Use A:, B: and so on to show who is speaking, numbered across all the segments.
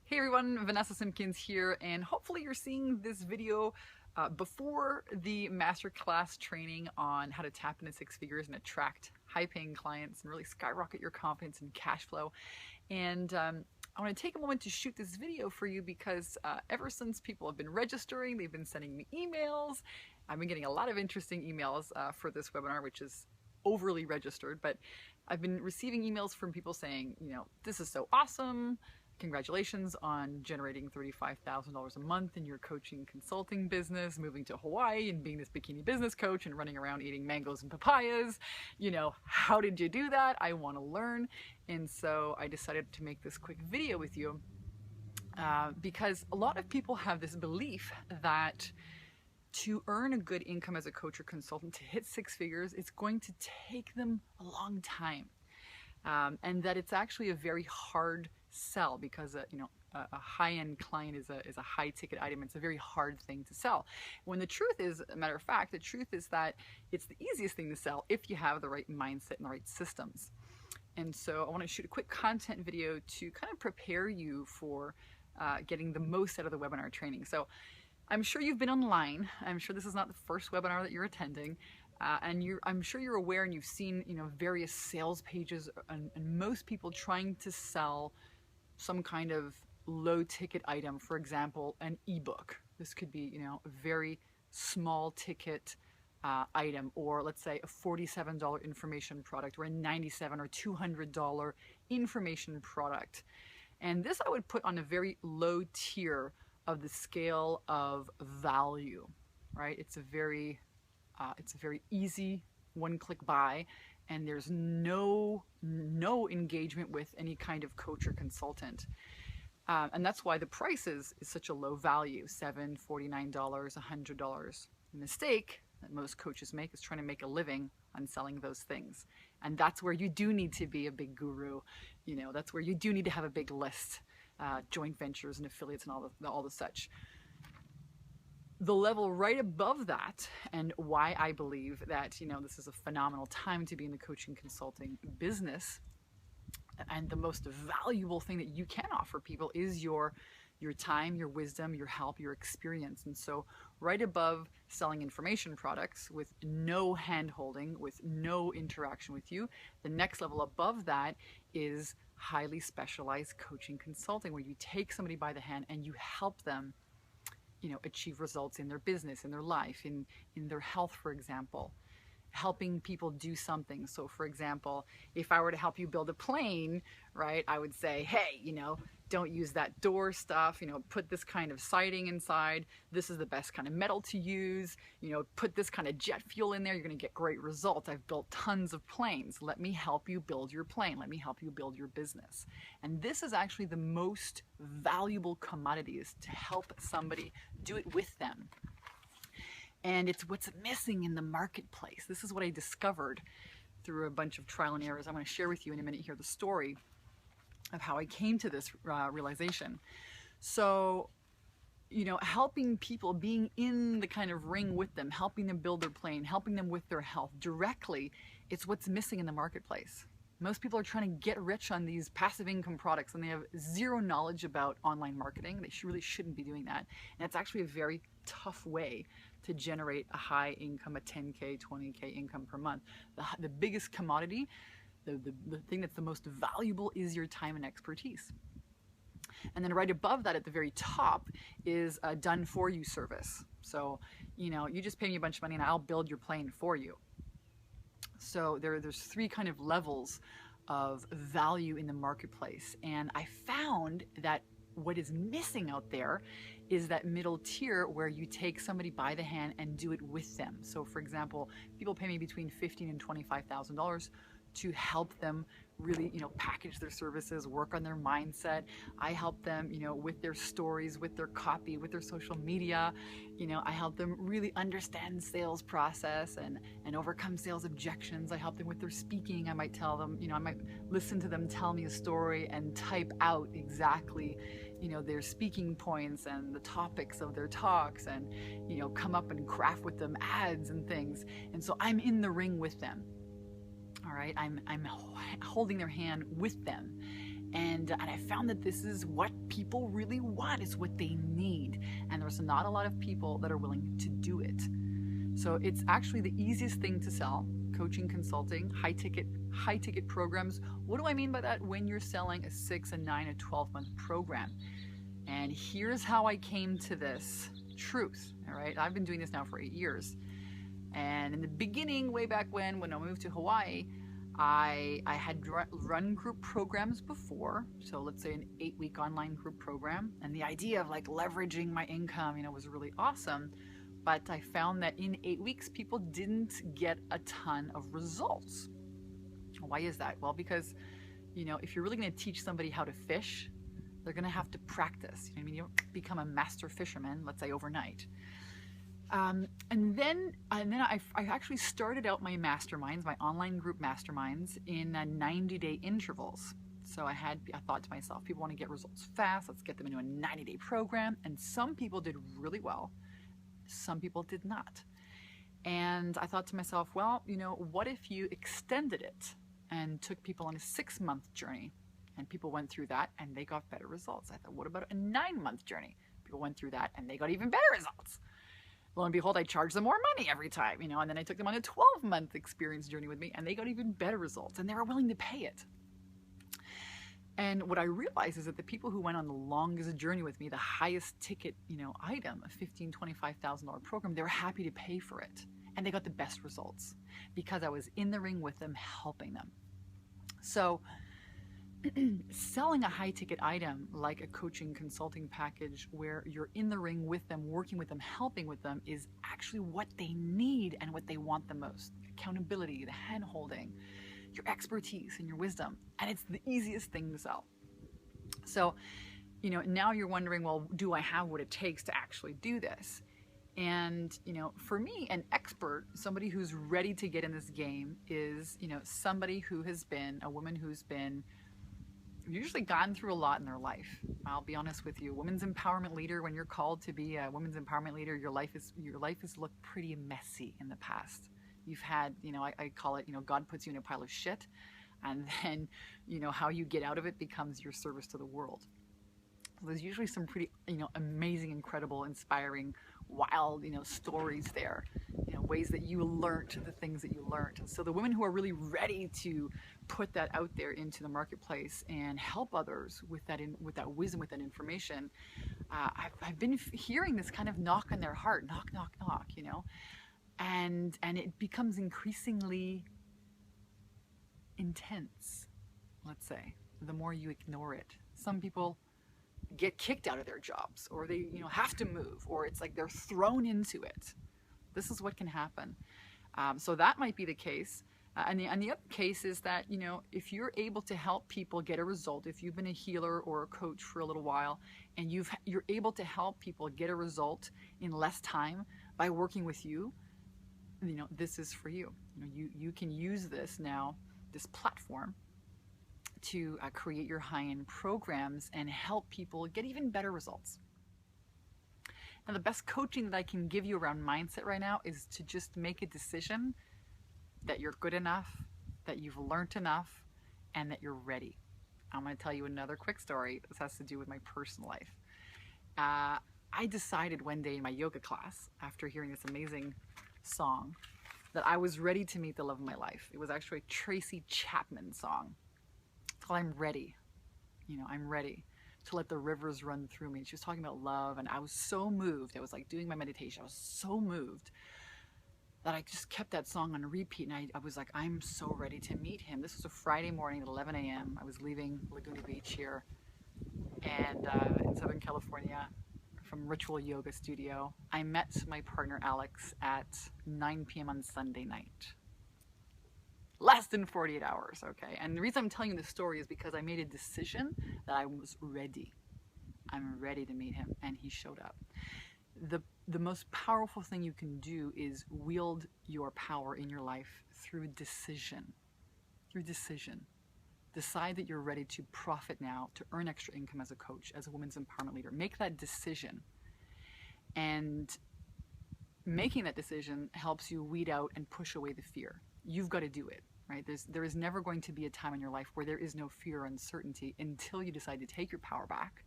A: Hey everyone, Vanessa Simpkins here, and hopefully you're seeing this video before the masterclass training on how to tap into six figures and attract high-paying clients and really skyrocket your confidence and cash flow. And I want to take a moment to shoot this video for you because ever since people have been registering, they've been sending me emails. I've been getting a lot of interesting emails for this webinar, which is overly registered, but I've been receiving emails from people saying, this is so awesome. Congratulations on generating $35,000 a month in your coaching consulting business, moving to Hawaii and being this bikini business coach and running around eating mangoes and papayas. How did you do that? I want to learn. And so I decided to make this quick video with you because a lot of people have this belief that to earn a good income as a coach or consultant, to hit six figures, it's going to take them a long time. And that it's actually a very hard sell because a high-end client is a high-ticket item. It's a very hard thing to sell. When the truth is, a matter of fact, the truth is that it's the easiest thing to sell if you have the right mindset and the right systems. And so I want to shoot a quick content video to kind of prepare you for getting the most out of the webinar training. So I'm sure you've been online. I'm sure this is not the first webinar that you're attending. I'm sure you're aware and you've seen various sales pages and most people trying to sell some kind of low ticket item, for example, an ebook. This could be a very small ticket item, or let's say a $47 information product, or a $97 or $200 information product. And this I would put on a very low tier of the scale of value, right? It's a very easy one-click buy, and there's no engagement with any kind of coach or consultant. And that's why the price is such a low value, $7, $49, $100. The mistake that most coaches make is trying to make a living on selling those things. And that's where you do need to be a big guru. That's where you do need to have a big list, joint ventures and affiliates and all the such. The level right above that, and why I believe that this is a phenomenal time to be in the coaching consulting business, and the most valuable thing that you can offer people is your time, your wisdom, your help, your experience. And so right above selling information products with no hand holding, with no interaction with you, the next level above that is highly specialized coaching consulting, where you take somebody by the hand and you help them achieve results in their business, in their life, in their health, for example. Helping people do something. So for example, if I were to help you build a plane, right, I would say, hey, don't use that door stuff, put this kind of siding inside. This is the best kind of metal to use. Put this kind of jet fuel in there. You're going to get great results. I've built tons of planes. Let me help you build your plane. Let me help you build your business. And this is actually the most valuable commodity, is to help somebody do it with them. And it's what's missing in the marketplace. This is what I discovered through a bunch of trial and errors. I'm going to share with you in a minute here the story of how I came to this realization. So, helping people, being in the kind of ring with them, helping them build their plane, helping them with their health directly, it's what's missing in the marketplace. Most people are trying to get rich on these passive income products, and they have zero knowledge about online marketing. They really shouldn't be doing that. And it's actually a very tough way to generate a high income, a 10K, 20K income per month. The biggest commodity, the thing that's the most valuable, is your time and expertise. And then right above that at the very top is a done for you service. So, you just pay me a bunch of money and I'll build your plane for you. So there's three kind of levels of value in the marketplace. And I found that what is missing out there is that middle tier where you take somebody by the hand and do it with them. So for example, people pay me between $15,000 and $25,000 to help them really, package their services, work on their mindset. I help them, with their stories, with their copy, with their social media. I help them really understand sales process and overcome sales objections. I help them with their speaking. I might tell them, I might listen to them tell me a story and type out exactly, their speaking points and the topics of their talks, and, come up and craft with them ads and things. And so I'm in the ring with them. All right, I'm holding their hand with them, And I found that this is what people really want, is what they need. And there's not a lot of people that are willing to do it. So it's actually the easiest thing to sell: coaching, consulting, high ticket programs. What do I mean by that? When you're selling a 6, a 9, a 12-month program. And here's how I came to this truth. All right, I've been doing this now for 8 years. And in the beginning, way back when I moved to Hawaii, I had run group programs before. So let's say an 8-week online group program. And the idea of like leveraging my income, was really awesome. But I found that in 8 weeks, people didn't get a ton of results. Why is that? Well, because, if you're really going to teach somebody how to fish, they're going to have to practice. You don't become a master fisherman, let's say, overnight. And then I actually started out my masterminds, my online group masterminds, in 90-day intervals. So I thought to myself, people want to get results fast. Let's get them into a 90-day program. And some people did really well. Some people did not. And I thought to myself, well, what if you extended it and took people on a 6-month journey? And people went through that and they got better results. I thought, what about a 9-month journey? People went through that and they got even better results. Lo and behold, I charged them more money every time, and then I took them on a 12-month experience journey with me and they got even better results and they were willing to pay it. And what I realized is that the people who went on the longest journey with me, the highest ticket, item, a $15,000, $25,000 program, they were happy to pay for it. And they got the best results because I was in the ring with them, helping them. So selling a high ticket item like a coaching consulting package where you're in the ring with them, working with them, helping with them, is actually what they need and what they want the most. Accountability, the hand holding, your expertise and your wisdom. And it's the easiest thing to sell. So, now you're wondering, well, do I have what it takes to actually do this? And, for me, an expert, somebody who's ready to get in this game is, somebody who has been a woman who's been usually gone through a lot in their life. I'll be honest with you, women's empowerment leader, when you're called to be a women's empowerment leader, your life has looked pretty messy in the past. You've had, I call it, God puts you in a pile of shit, and then, how you get out of it becomes your service to the world. So there's usually some pretty, amazing, incredible, inspiring, wild, stories there, ways that you learned the things that you learned. And so the women who are really ready to put that out there into the marketplace and help others with that wisdom, with that information, I've been hearing this kind of knock on their heart, knock, knock, knock, and it becomes increasingly intense, let's say, the more you ignore it. Some people get kicked out of their jobs, or they have to move, or it's like they're thrown into it. This is what can happen. So that might be the case. And the other case is that, if you're able to help people get a result, if you've been a healer or a coach for a little while, and you're able to help people get a result in less time by working with you, this is for you. You can use this now, this platform, to create your high-end programs and help people get even better results. Now, the best coaching that I can give you around mindset right now is to just make a decision that you're good enough, that you've learned enough, and that you're ready. I'm going to tell you another quick story. This has to do with my personal life. I decided one day in my yoga class, after hearing this amazing song, that I was ready to meet the love of my life. It was actually a Tracy Chapman song. It's called I'm Ready. I'm ready to let the rivers run through me. She was talking about love, and I was so moved. I was like doing my meditation. I was so moved that I just kept that song on repeat, and I was like, I'm so ready to meet him. This was a Friday morning at 11 a.m. I was leaving Laguna Beach here and in Southern California from Ritual Yoga Studio. I met my partner Alex at 9 p.m. on Sunday night. Less than 48 hours, okay? And the reason I'm telling you this story is because I made a decision that I was ready. I'm ready to meet him, and he showed up. The most powerful thing you can do is wield your power in your life through decision. Through decision. Decide that you're ready to profit now, to earn extra income as a coach, as a women's empowerment leader. Make that decision. And making that decision helps you weed out and push away the fear. You've got to do it. right? There is never going to be a time in your life where there is no fear or uncertainty until you decide to take your power back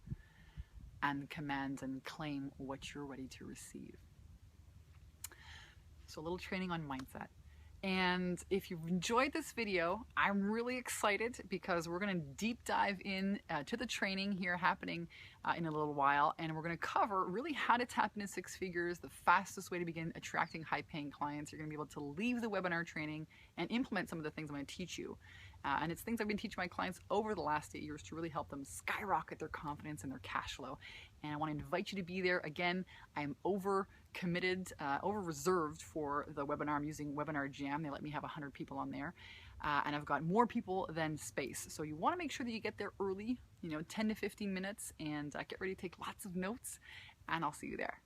A: and command and claim what you're ready to receive. So a little training on mindset. And if you've enjoyed this video, I'm really excited because we're going to deep dive in to the training here happening in a little while. And we're going to cover really how to tap into six figures, the fastest way to begin attracting high paying clients. You're going to be able to leave the webinar training and implement some of the things I'm going to teach you. And it's things I've been teaching my clients over the last 8 years to really help them skyrocket their confidence and their cash flow. And I want to invite you to be there. Again, I am over reserved for the webinar. I'm using Webinar Jam. They let me have 100 people on there. And I've got more people than space. So you want to make sure that you get there early, 10 to 15 minutes, and get ready to take lots of notes, and I'll see you there.